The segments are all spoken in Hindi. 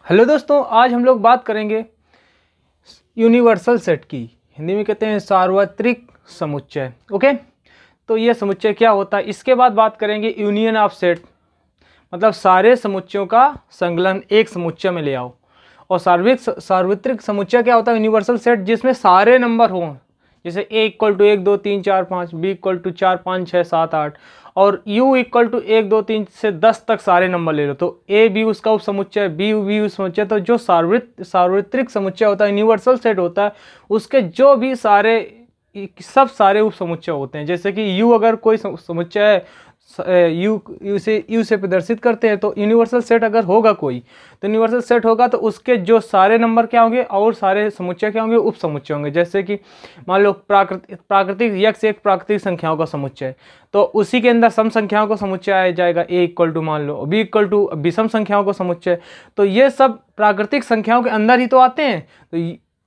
हेलो दोस्तों, आज हम लोग बात करेंगे यूनिवर्सल सेट की। हिंदी में कहते हैं सार्वत्रिक समुच्चय। ओके, तो ये समुच्चय क्या होता है, इसके बाद बात करेंगे यूनियन ऑफ सेट, मतलब सारे समुच्चयों का संकलन एक समुच्चय में ले आओ। और सार्वत्रिक समुच्चय क्या होता है, यूनिवर्सल सेट जिसमें सारे नंबर हों, जैसे A equal to 1 2 3 4 5, B equal to 4 5 6 7 8 और u इक्वल टू 1 2 3 से 10 तक सारे नंबर ले लो, तो ए बी उसका उप समुच्चय, बी बी उप समुच्चय। तो जो सार्वत्रिक समुच्चय होता है, यूनिवर्सल सेट होता है, उसके जो भी सब सारे उप समुच्चय होते हैं। जैसे कि u अगर कोई समुच्चय है, यू से प्रदर्शित करते हैं, तो यूनिवर्सल सेट अगर होगा कोई, तो यूनिवर्सल सेट होगा तो उसके जो सारे नंबर क्या होंगे और सारे समुच्चय क्या होंगे, उप समुच्चय होंगे। जैसे कि मान लो प्राकृतिक यक्ष एक प्राकृतिक संख्याओं का समुच्चय, तो उसी के अंदर सम संख्याओं का समुच्चय आ जाएगा, ए इक्वल टू मान लो, बी इक्वल टू विषम संख्याओं का समुच्चय। तो ये सब प्राकृतिक संख्याओं के अंदर ही तो आते हैं। तो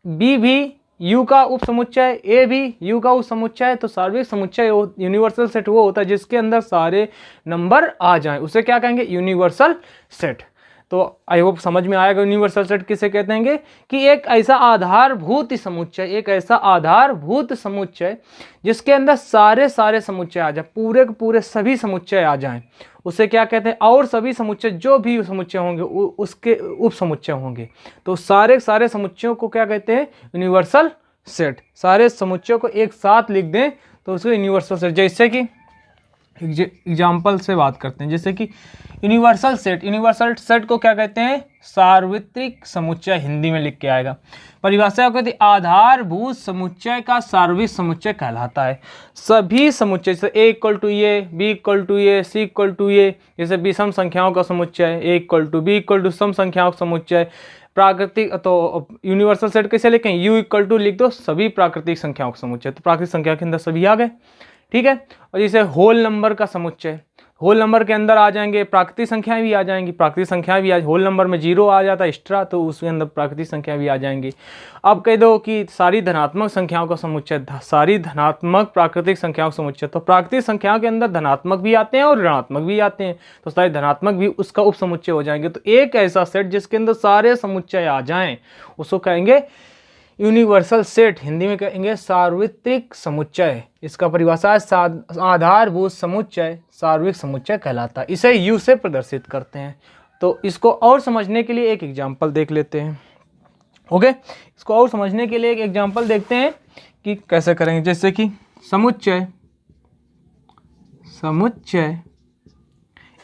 बी भी यू का उप समुच्चय, ए भी यू का उप समुच्चय। तो सार्वत्रिक समुच्चय यूनिवर्सल सेट वो होता है जिसके अंदर सारे नंबर आ जाएं, उसे क्या कहेंगे, यूनिवर्सल सेट। तो आई होप समझ में आएगा यूनिवर्सल सेट किसे कहते हैं, कि एक ऐसा आधारभूत समुच्चय जिसके अंदर सारे समुच्चय आ जाए, पूरे के पूरे सभी समुच्चय आ जाएं, उसे क्या कहते हैं। और सभी समुच्चय जो भी समुच्चय होंगे उसके उप समुच्चय होंगे। तो सारे समुच्चयों को क्या कहते हैं, यूनिवर्सल सेट। सारे समुच्चयों को एक साथ लिख दें तो उसको यूनिवर्सल सेट। जैसे कि एग्जाम्पल से बात करते हैं, जैसे कि यूनिवर्सल सेट को क्या कहते हैं, सार्वत्रिक समुच्चय। हिंदी में लिख के आएगा, परिभाषा कहती है आधारभूत समुच्चय का सार्वत्रिक समुच्चय कहलाता है। सभी समुच्चय, जैसे A equal to A, B equal to A, C equal to A, जैसे विषम संख्याओं का समुच्चय, A equal to B equal to सम संख्याओं का समुच्चय। प्राकृतिक, तो यूनिवर्सल सेट कैसे लिखें, यू इक्वल टू लिख दो, सभी प्राकृतिक संख्याओं का समुच्चय। तो प्राकृतिक संख्या के अंदर सभी आ गए, ठीक है। और जैसे होल नंबर का समुच्चय, होल नंबर के अंदर आ जाएंगे प्राकृतिक संख्याएं भी आ जाएंगी, होल नंबर में 0 आ जाता है एक्स्ट्रा, तो उसके अंदर प्राकृतिक संख्या भी आ जाएंगी। अब कह दो कि सारी धनात्मक संख्याओं का समुच्चय, सारी धनात्मक प्राकृतिक संख्याओं का समुच्चय, तो प्राकृतिक संख्याओं के अंदर धनात्मक भी आते हैं और ऋणात्मक भी आते हैं, तो सारे धनात्मक भी उसका उप समुच्चय हो जाएंगे। तो एक ऐसा सेट जिसके अंदर सारे समुच्चय आ जाएं उसको कहेंगे यूनिवर्सल सेट। हिंदी में कहेंगे सार्वत्रिक समुच्चय। इसका परिभाषा है आधारभूत समुच्चय सार्वत्रिक समुच्चय कहलाता है। इसे यू से प्रदर्शित करते हैं। तो इसको और समझने के लिए एक एग्जाम्पल देख लेते हैं। ओके, इसको और समझने के लिए एक एग्जाम्पल देखते हैं कि कैसे करेंगे। जैसे कि समुच्चय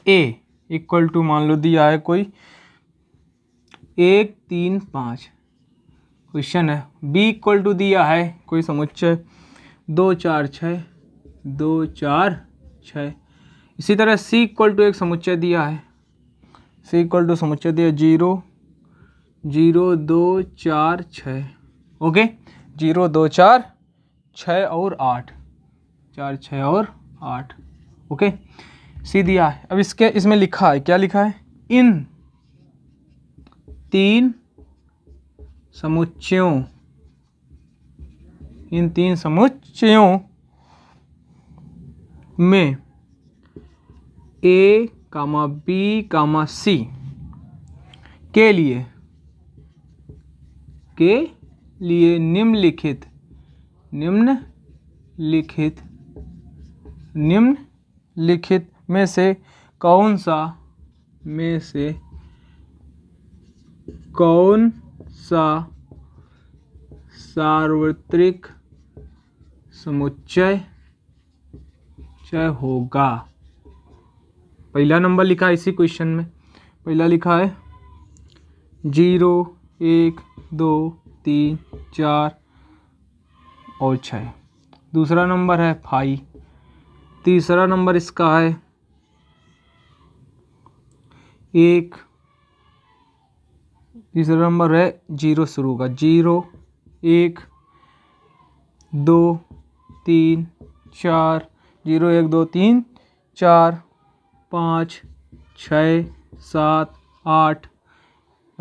ए इक्वल टू मान लो दिया है कोई 1 3 5 क्वेश्चन है। बी इक्वल टू दिया है कोई समुच्चय 2 4 6 2 4 6। इसी तरह सी इक्वल टू एक समुच्चय दिया है, सी इक्वल टू समुच्चय दिया 0 0 2 4 6। ओके, 0 2 4 6 और 8, 4 6 और 8। ओके, सी दिया है। अब इसमें लिखा है, क्या लिखा है, इन तीन समुच्चयों में ए कामा बी कामा सी के लिए निम्नलिखित में से कौन सा सार्वत्रिक समुच्चय होगा। पहला नंबर लिखा है इसी क्वेश्चन में, पहला लिखा है 0 1 2 3 4 और 6। दूसरा नंबर है 5। तीसरा नंबर इसका है 1। तीसरा नंबर है 0 शुरू होगा, 0 1 2 3 4, 0 1 2 3 4 5 6 7 8,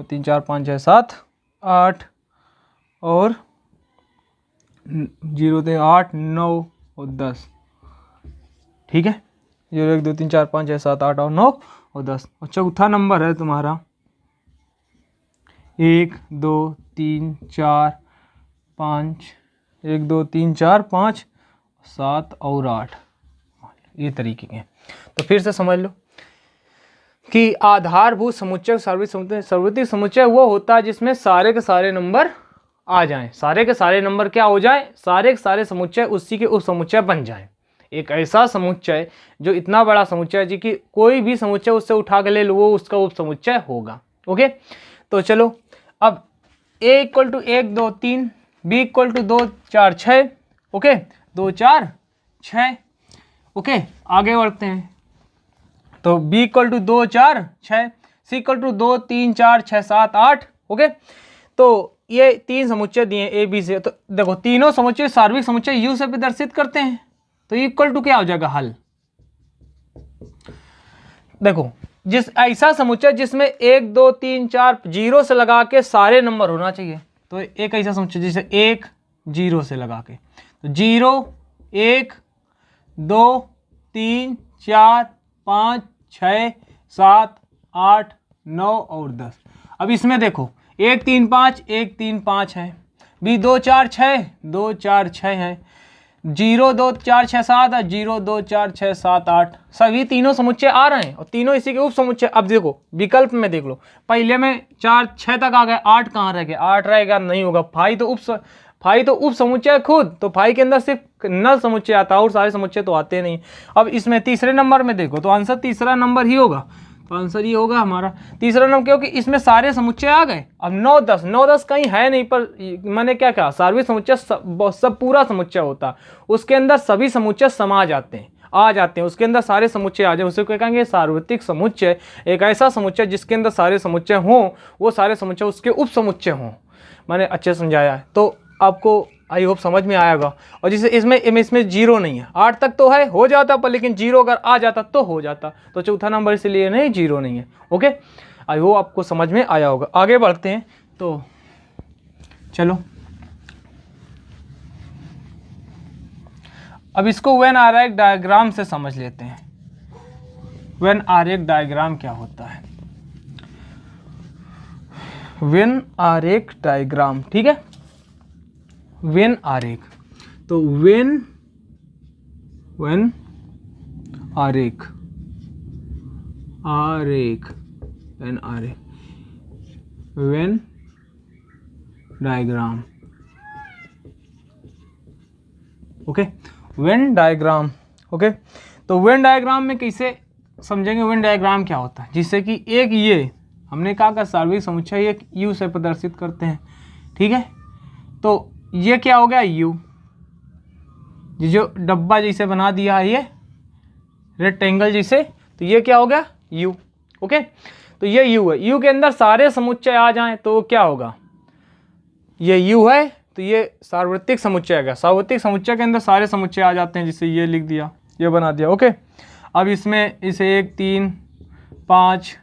3 4 5 6 7 8 और 0 से 8 9 और 10। ठीक है, 0 1 2 3 4 5 6 7 8 और 9 और 10। और चौथा नंबर है तुम्हारा 1 2 3 4 5, 1 2 3 4 5 7 और 8, ये तरीके के हैं। तो फिर से समझ लो कि आधारभूत समुच्चय सार्वत्रिक समुच्चय वो होता है जिसमें सारे के सारे नंबर आ जाएं, सारे के सारे नंबर क्या हो जाएं, सारे के सारे समुच्चय उसी के उप समुच्चय बन जाएं। एक ऐसा समुच्चय जो इतना बड़ा समुच्चय है जी कि कोई भी समुच्चय उससे उठा के ले लो वो उसका उप समुच्चय होगा। ओके, तो चलो अब a equal to 1 2 3, b equal to 2 4 6, okay 2 4 6, okay आगे बढ़ते हैं। तो b equal to 2 4 6, c equal to 2 3 4 6 7 8, okay. तो ये तीन समुच्चय दिए ए बी से, तो देखो तीनों समुच्चय सार्वत्रिक समुच्चय u से प्रदर्शित करते हैं, तो इक्वल टू क्या हो जाएगा हल। देखो जिस ऐसा समुच्चय जिसमें 1 2 3 4 जीरो से लगा के सारे नंबर होना चाहिए, तो एक ऐसा समुच्चय जिसे 1 0 से लगा के, तो 0 1 2 3 4 5 6 7 8 9 और 10। अब इसमें देखो 1 3 5 1 3 5 है, बी 2 4 6 2 4 6 है, 0 2 4 6 7 0 2 4 6 7 8, सभी तीनों समुच्चय आ रहे हैं और तीनों इसी के उप समुच्चय। अब देखो विकल्प में देख लो, पहले में 4 6 तक आ गए, 8 कहाँ रह गए, 8 रहेगा नहीं होगा, फाई तो उप समुच्चय खुद, तो फाई के अंदर सिर्फ नल समुच्चय आता है और सारे समुच्चय तो आते नहीं। अब इसमें तीसरे नंबर में देखो तो आंसर तीसरा नंबर ही होगा, तो आंसर ये होगा हमारा तीसरा नंबर, क्योंकि इसमें सारे समुच्चय आ गए। अब 9 10 कहीं है नहीं, पर मैंने क्या कहा सार्वत्रिक समुच्चय सब पूरा समुच्चय होता, उसके अंदर सभी समुच्चय समा जाते हैं, आ जाते हैं, उसके अंदर सारे समुच्चय आ जाए, उसे क्या कहेंगे सार्वत्रिक समुच्चय। एक ऐसा समुच्चय जिसके अंदर सारे समुच्चय हों, वो सारे समुच्चय उसके उप समुच्चय हों। मैंने अच्छे समझाया है, तो आपको आई होप समझ में आएगा। और जिसे इसमें जीरो नहीं है, 8 तक तो है हो जाता, पर लेकिन जीरो अगर आ जाता तो हो जाता, तो चौथा नंबर इसलिए नहीं जीरो नहीं है। ओके, आई होप आपको समझ में आया होगा। आगे बढ़ते हैं, तो चलो अब इसको वेन आरेख डायग्राम से समझ लेते हैं। वेन आरेख डायग्राम क्या होता है, वेन आरेख डायग्राम, ठीक है, वेन आरेख, तो वेन आरेख वेन आरेख, Venn diagram, okay, Venn diagram, okay. तो वेन डायग्राम में कैसे समझेंगे, वेन डायग्राम क्या होता है, जिससे कि एक ये हमने कहा का सार्वत्रिक समुच्चय एक यू से प्रदर्शित करते हैं, ठीक है। तो ये क्या हो गया यू, जो डब्बा जैसे बना दिया है ये रेक्टेंगल जैसे, तो ये क्या हो गया यू, ओके। तो ये यू है, यू के अंदर सारे समुच्चय आ जाएं तो क्या होगा, ये यू है तो ये सार्वत्रिक समुच्चय है, सार्वत्रिक समुच्चय के अंदर सारे समुच्चय आ जाते हैं, जिससे ये लिख दिया, ये बना दिया, ओके। अब इसमें इसे 1 3 5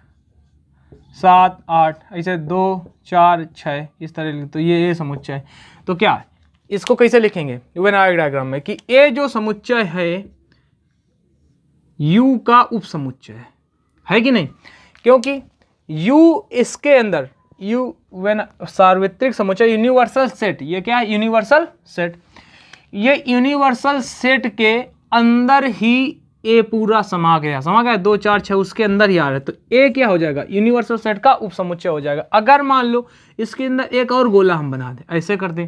7 8 ऐसे 2 4 6 इस तरह लिख, तो ये समुच्चय है। तो क्या इसको कैसे लिखेंगे वेन आरेख डायग्राम में, कि ए जो समुच्चय है यू का उप समुच्चय है कि नहीं, क्योंकि यू इसके अंदर यू वेन सार्वत्रिक समुच्चय यूनिवर्सल सेट, ये क्या है यूनिवर्सल सेट, ये यूनिवर्सल सेट के अंदर ही ए पूरा समा गया 2 4 6 उसके अंदर ही आ रहा है, तो ए क्या हो जाएगा यूनिवर्सल सेट का उप समुच्चय हो जाएगा। अगर मान लो इसके अंदर एक और गोला हम बना दें, ऐसे कर दें,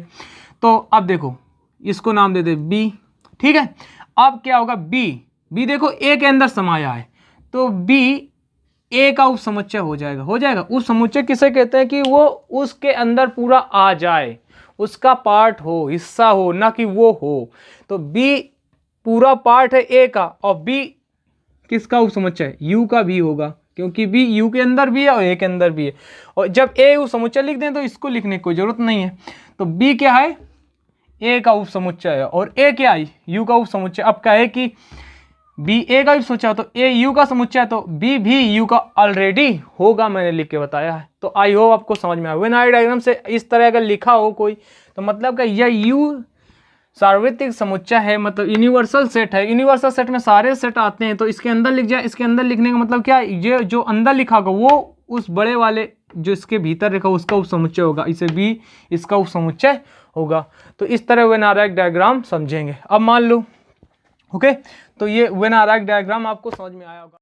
तो अब देखो इसको नाम दे दे बी, ठीक है। अब क्या होगा बी देखो ए के अंदर समाया है, तो बी ए का उप समुच्चय हो जाएगा। उप समुच्चय किसे कहते हैं, कि वो उसके अंदर पूरा आ जाए, उसका पार्ट हो, हिस्सा हो, ना कि वो हो। तो बी पूरा पार्ट है ए का, और बी किसका उप समुच्चय है, यू का भी होगा, क्योंकि बी यू के अंदर भी है और ए के अंदर भी है। और जब ए उप समुच्चय लिख दें तो इसको लिखने की कोई जरूरत नहीं है, तो बी क्या है ए का उप समुच्चय है, और ए क्या है यू का उप समुच्चय। अब क्या है कि बी ए का उप समुच्चय है तो ए यू का समुच्चय है, तो बी भी यू का ऑलरेडी होगा, मैंने लिख के बताया है। तो आई होप आपको समझ में आया। वेन आरेख डायग्राम से इस तरह अगर लिखा हो कोई, तो मतलब कि यह यू सार्वत्रिक समुच्चय है, मतलब यूनिवर्सल सेट है। यूनिवर्सल सेट में सारे सेट आते हैं, तो इसके अंदर लिख जाए। इसके अंदर लिखने का मतलब क्या है, ये जो अंदर लिखा होगा वो उस बड़े वाले जो इसके भीतर लिखा उसका उप समुच्चय होगा, इसे भी इसका उप समुच्चय होगा। तो इस तरह वेन आरेख डायग्राम समझेंगे। अब मान लो ओके, तो ये वेन आरेख डायग्राम आपको समझ में आया होगा।